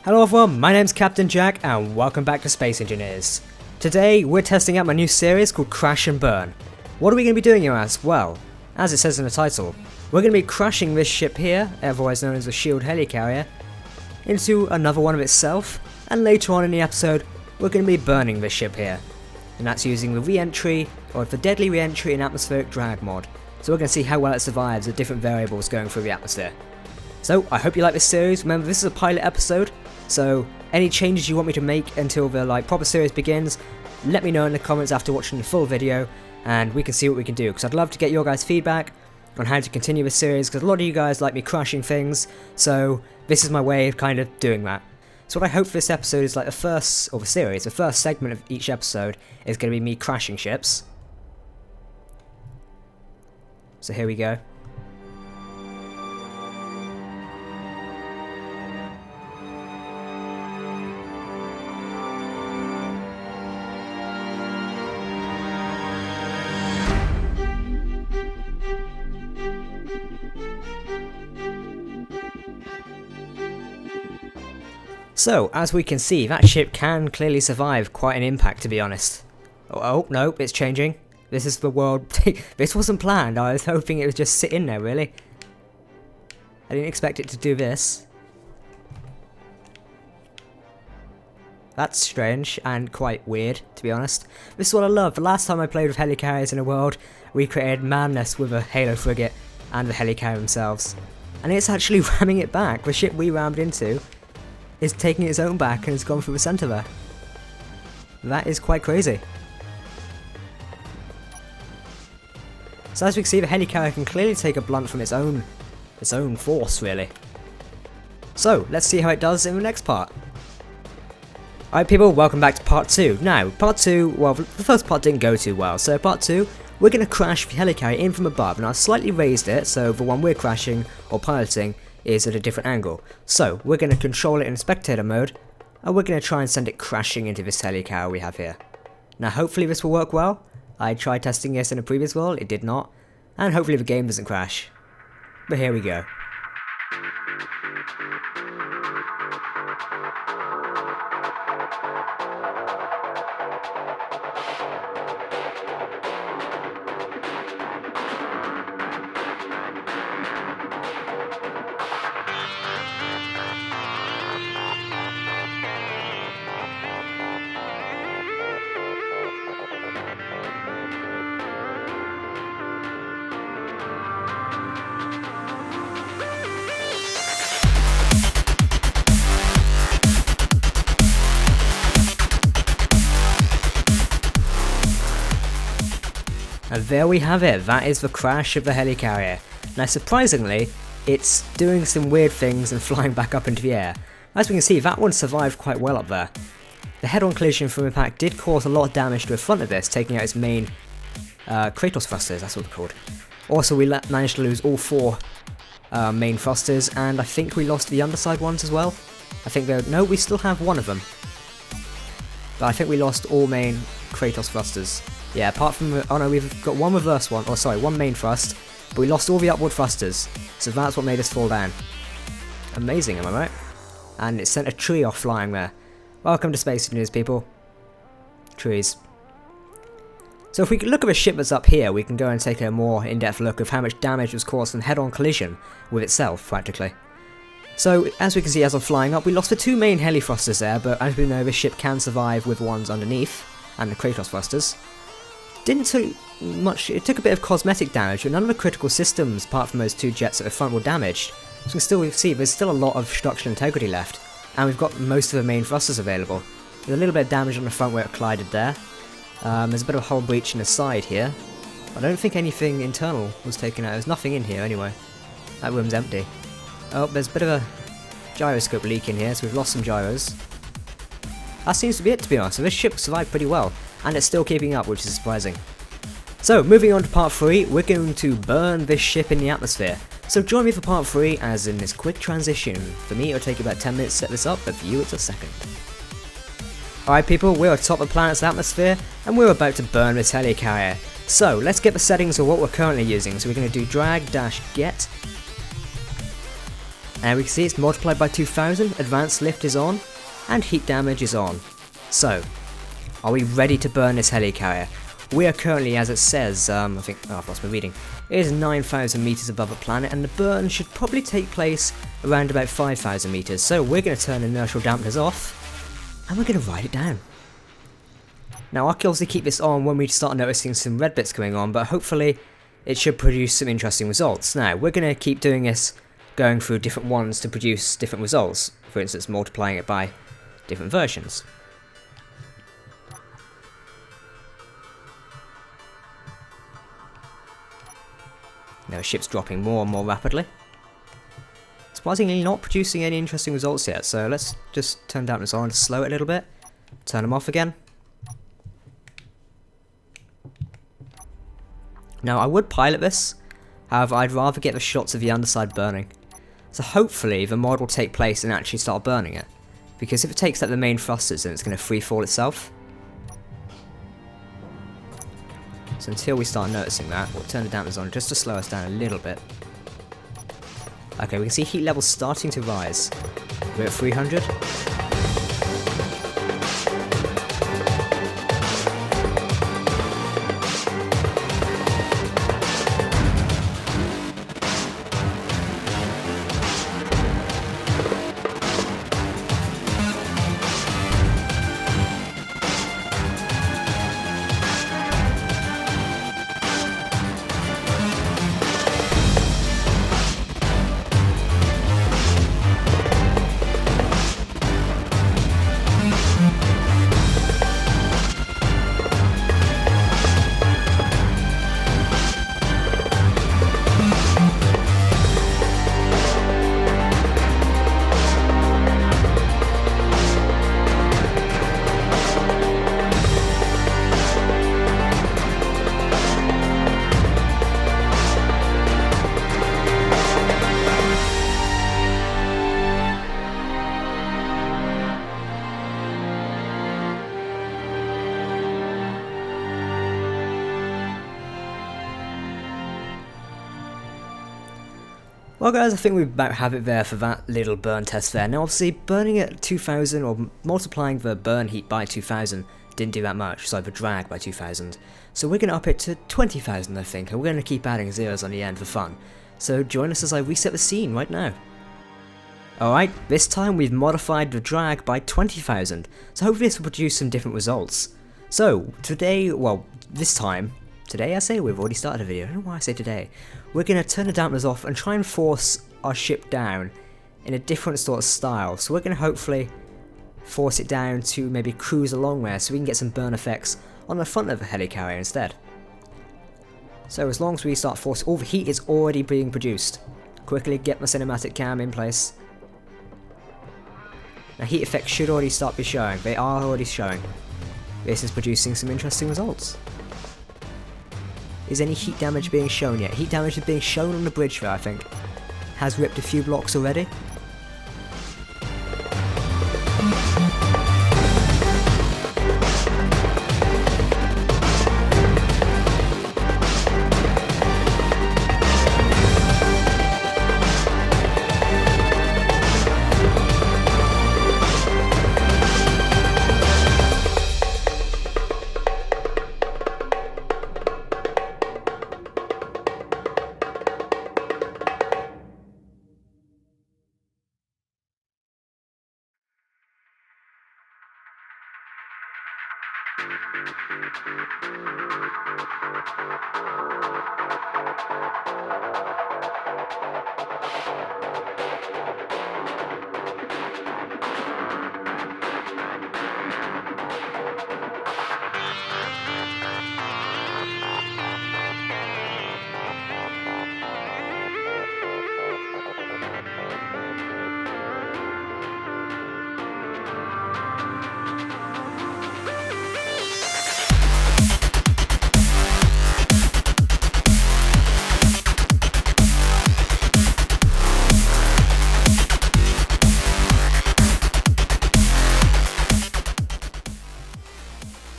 Hello everyone, my name's Captain Jack and welcome back to Space Engineers. Today we're testing out my new series called Crash and Burn. What are we going to be doing, you ask? Well, as it says in the title, we're going to be crashing this ship here, otherwise known as the Shield Helicarrier, into another one of itself, and later on in the episode we're going to be burning this ship here. And that's using the re-entry, or the deadly re-entry and atmospheric drag mod. So we're going to see how well it survives the different variables going through the atmosphere. So I hope you like this series. Remember, this is a pilot episode, so any changes you want me to make until the proper series begins, let me know in the comments after watching the full video, and we can see what we can do, because I'd love to get your guys' feedback on how to continue this series, because a lot of you guys like me crashing things, so this is my way of kind of doing that. So what I hope for this episode is the first segment of each episode is going to be me crashing ships. So here we go. So, as we can see, that ship can clearly survive quite an impact, to be honest. Oh, no, it's changing. This is the world. This wasn't planned. I was hoping it would just sit in there, really. I didn't expect it to do this. That's strange and quite weird, to be honest. This is what I love. The last time I played with Helicarriers in a world, we created madness with a Halo frigate and the Helicarrier themselves. And it's actually ramming it back. The ship we rammed into is taking its own back and has gone through the centre there. That is quite crazy. So as we can see, the Helicarrier can clearly take a blunt from its own force, really. So let's see how it does in the next part. Alright people, welcome back to part 2. Now, part 2, well, the first part didn't go too well, so part 2, we're going to crash the Helicarrier in from above, and I've slightly raised it, so the one we're crashing, or piloting, is at a different angle. So we're going to control it in spectator mode, and we're going to try and send it crashing into this Helicarrier we have here. Now hopefully this will work well. I tried testing this in a previous world, it did not, and hopefully the game doesn't crash. But here we go. And there we have it, that is the crash of the Helicarrier. Now surprisingly, it's doing some weird things and flying back up into the air. As we can see, that one survived quite well up there. The head-on collision from impact did cause a lot of damage to the front of this, taking out its main Kratos thrusters, that's what they're called. Also we managed to lose all 4 main thrusters, and I think we lost the underside ones as well. No, we still have one of them. But I think we lost all main Kratos thrusters. Yeah, apart from oh no, we've got one reverse one, or sorry, one main thrust, but we lost all the upward thrusters, so that's what made us fall down. Amazing, am I right? And it sent a tree off flying there. Welcome to Space Engineers, people. Trees. So if we look at a ship that's up here, we can go and take a more in-depth look of how much damage was caused from head-on collision with itself, practically. So, as we can see as I'm flying up, we lost the 2 main heli thrusters there, but as we know, this ship can survive with ones underneath, and the Kratos thrusters. Didn't take much, it took a bit of cosmetic damage, but none of the critical systems, apart from those 2 jets at the front, were damaged. So we can still see there's still a lot of structural integrity left, and we've got most of the main thrusters available. There's a little bit of damage on the front where it collided there. There's a bit of a hull breach in the side here. I don't think anything internal was taken out, there's nothing in here anyway. That room's empty. Oh, there's a bit of a gyroscope leak in here, so we've lost some gyros. That seems to be it, to be honest, so this ship survived pretty well. And it's still keeping up, which is surprising. So, moving on to part 3, we're going to burn this ship in the atmosphere. So join me for part 3 as in this quick transition. For me it'll take about 10 minutes to set this up, but for you it's a second. Alright people, we're atop the planet's atmosphere and we're about to burn this helicarrier. So let's get the settings of what we're currently using. So we're going to do drag-get. And we can see it's multiplied by 2000, advanced lift is on, and heat damage is on. So, are we ready to burn this helicarrier? We are currently, as it says, I've lost my reading, it is 9,000 meters above the planet, and the burn should probably take place around about 5,000 meters. So we're going to turn inertial dampeners off, and we're going to ride it down. Now I can obviously keep this on when we start noticing some red bits going on, but hopefully it should produce some interesting results. Now we're going to keep doing this, going through different ones to produce different results, for instance multiplying it by different versions. Now the ship's dropping more and more rapidly. Surprisingly not producing any interesting results yet, so let's just turn dampeners on to slow it a little bit, turn them off again. Now I would pilot this, however I'd rather get the shots of the underside burning. So hopefully the mod will take place and actually start burning it, because if it takes out the main thrusters then it's going to free fall itself. So until we start noticing that, we'll turn the dampers on just to slow us down a little bit. Okay, we can see heat levels starting to rise. We're at 300. Well guys, I think we about have it there for that little burn test there. Now obviously burning at 2000 or multiplying the burn heat by 2000 didn't do that much, so the drag by 2000. So we're going to up it to 20,000 I think, and we're going to keep adding zeros on the end for fun. So join us as I reset the scene right now. Alright, this time we've modified the drag by 20,000, so hopefully this will produce some different results. So today, well this time, today I say we've already started a video, I don't know why I say today. We're going to turn the dampers off and try and force our ship down in a different sort of style. So we're going to hopefully force it down to maybe cruise along there so we can get some burn effects on the front of the helicarrier instead. So as long as we start forcing, all the heat is already being produced. Quickly get my cinematic cam in place. Now heat effects should already start be showing, they are already showing. This is producing some interesting results. Is any heat damage being shown yet? Heat damage is being shown on the bridge there, I think. Has ripped a few blocks already.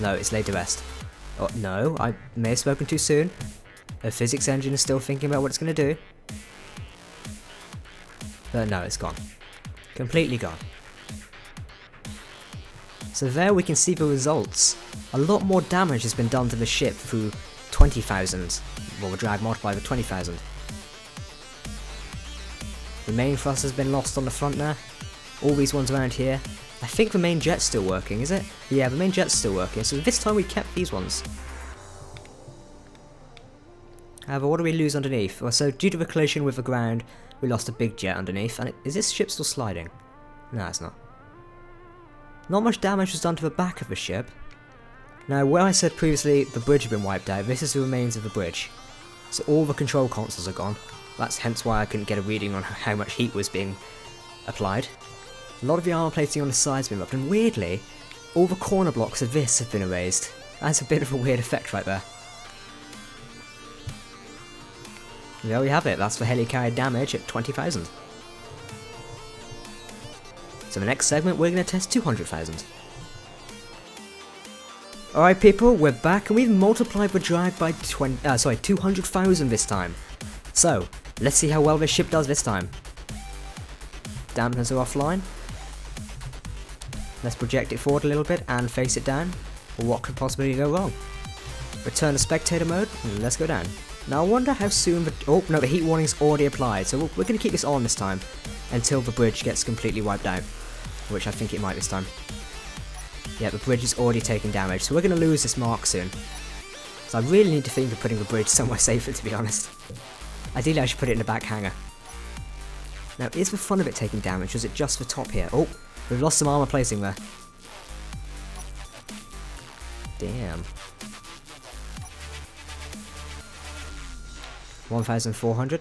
No, it's laid to rest. Oh, no, I may have spoken too soon. The physics engine is still thinking about what it's going to do. But no, it's gone. Completely gone. So there we can see the results. A lot more damage has been done to the ship through 20,000. Well, the drag multiplied with 20,000. The main thrust has been lost on the front there. All these ones around here. I think the main jet's still working, is it? Yeah, the main jet's still working, so this time we kept these ones. However, what do we lose underneath? Well, so due to the collision with the ground, we lost a big jet underneath. And is this ship still sliding? No, it's not. Not much damage was done to the back of the ship. Now, where I said previously the bridge had been wiped out, this is the remains of the bridge. So all the control consoles are gone. That's hence why I couldn't get a reading on how much heat was being applied. A lot of the armor plating on the sides have been rubbed, and weirdly, all the corner blocks of this have been erased. That's a bit of a weird effect right there. There we have it, that's the Helicarrier damage at 20,000. So the next segment we're going to test 200,000. Alright people, we're back and we've multiplied the drag by 200,000 this time. So, let's see how well this ship does this time. Dampeners are offline. Let's project it forward a little bit and face it down. What could possibly go wrong? Return to spectator mode, and let's go down. Now I wonder how soon the... Oh, no, the heat warning's already applied, so we're going to keep this on this time until the bridge gets completely wiped out, which I think it might this time. Yeah, the bridge is already taking damage, so we're going to lose this mark soon. So I really need to think of putting the bridge somewhere safer, to be honest. Ideally I should put it in the back hangar. Now, is the front of it taking damage, or is it just the top here? Oh, we've lost some armor plating there. Damn. 1,400.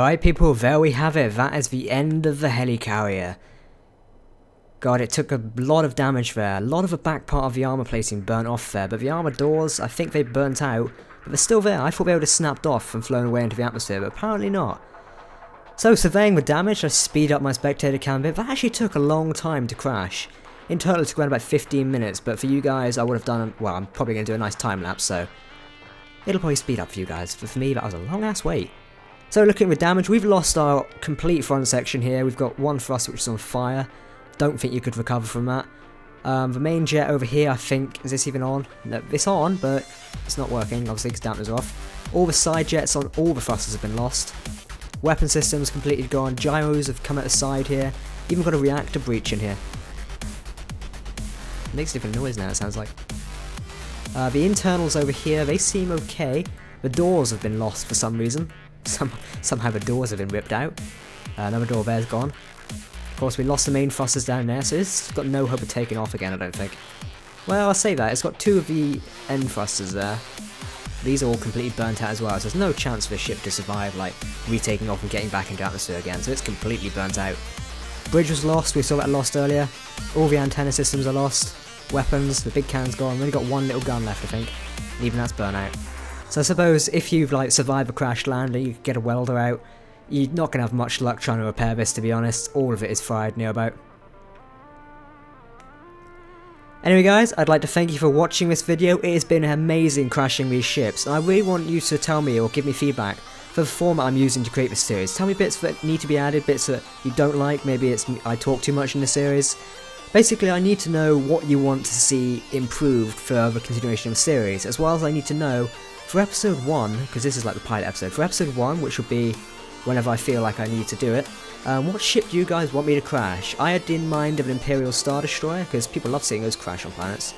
Alright people, there we have it. That is the end of the Helicarrier. God, it took a lot of damage there. A lot of the back part of the armor plating burnt off there, but the armor doors, I think they burnt out. But they're still there. I thought they would have snapped off and flown away into the atmosphere, but apparently not. So, surveying the damage, I speed up my spectator cam bit. That actually took a long time to crash. In total, it took around about 15 minutes, but for you guys, I would have done, well, I'm probably going to do a nice time lapse, so it'll probably speed up for you guys. But for me, that was a long-ass wait. So, looking at the damage, we've lost our complete front section here. We've got one thruster which is on fire. Don't think you could recover from that. The main jet over here, I think, is this even on? No, it's on, but it's not working, obviously, because dampeners are off. All the side jets on all the thrusters have been lost. Weapon systems completely gone. Gyros have come out the side here. Even got a reactor breach in here. Makes a different noise now, it sounds like. The internals over here, they seem okay. The doors have been lost for some reason. Somehow the doors have been ripped out. Another door there's gone. Of course, we lost the main thrusters down there, so it's got no hope of taking off again, I don't think. Well, I'll say that. It's got two of the end thrusters there. These are all completely burnt out as well, so there's no chance for the ship to survive, like, retaking off and getting back into atmosphere again, so it's completely burnt out. Bridge was lost, we saw that lost earlier. All the antenna systems are lost. Weapons, the big cannon's gone. We've only got one little gun left, I think. And even that's burnt out. So I suppose if you've, like, survived a crash landing, you could get a welder out. You're not going to have much luck trying to repair this, to be honest. All of it is fried near about. Anyway guys, I'd like to thank you for watching this video. It has been amazing crashing these ships, and I really want you to tell me or give me feedback for the format I'm using to create this series. Tell me bits that need to be added, bits that you don't like, maybe it's I talk too much in the series. Basically, I need to know what you want to see improved for the continuation of the series, as well as I need to know for episode 1, because this is like the pilot episode, for episode 1, which will be whenever I feel like I need to do it, what ship do you guys want me to crash? I had in mind of an Imperial Star Destroyer, because people love seeing those crash on planets.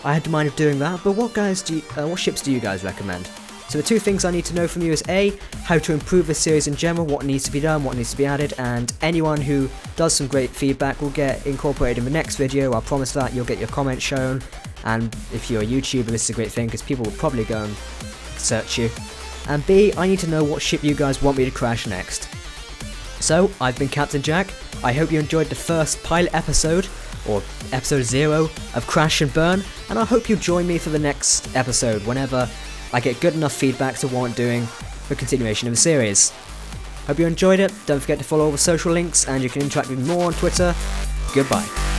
I had in mind of doing that, but what ships do you guys recommend? So the two things I need to know from you is A, how to improve the series in general, what needs to be done, what needs to be added, and anyone who does some great feedback will get incorporated in the next video. I'll promise that. You'll get your comments shown, and if you're a YouTuber, this is a great thing, because people will probably go and search you. And B, I need to know what ship you guys want me to crash next. So, I've been Captain Jack. I hope you enjoyed the first pilot episode, or episode 0, of Crash and Burn, and I hope you join me for the next episode whenever I get good enough feedback to warrant doing the continuation of the series. Hope you enjoyed it. Don't forget to follow all the social links, and you can interact with me more on Twitter. Goodbye.